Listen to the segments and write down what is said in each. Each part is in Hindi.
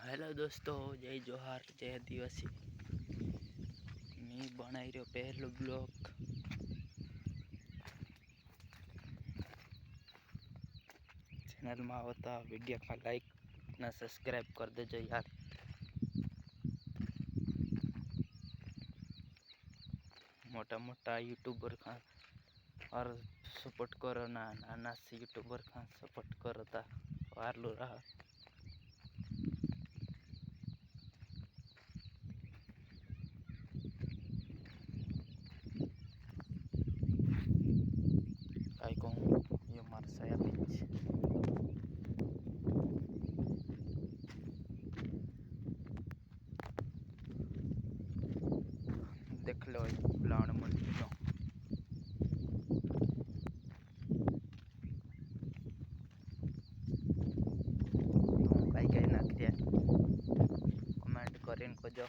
हेलो दोस्तों, जय जोहार, जय आदिवासी। मैं बनाई रो पहलो ब्लॉग। चैनल में आवता वीडियो का लाइक ना सब्सक्राइब कर देजो यार। मोटा मोटा यूट्यूबर का और सपोर्ट करो ना, नाना से यूट्यूबर का सपोर्ट करो ता वारलू रहा। काय कहूँ, ये मारसाया बीच देख लो प्लान मंडी नो। तुम कई कई नाख दिया कमेंट करें को जो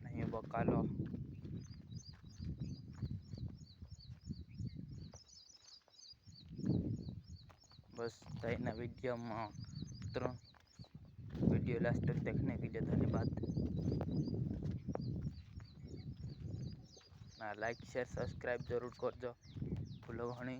नहीं बकालो। बस ना वीडियो में उतरो। वीडियो लास्ट तक देखने के लिए धन्यवाद। ना लाइक शेयर सब्सक्राइब जरूर कर जो भूलो हणी।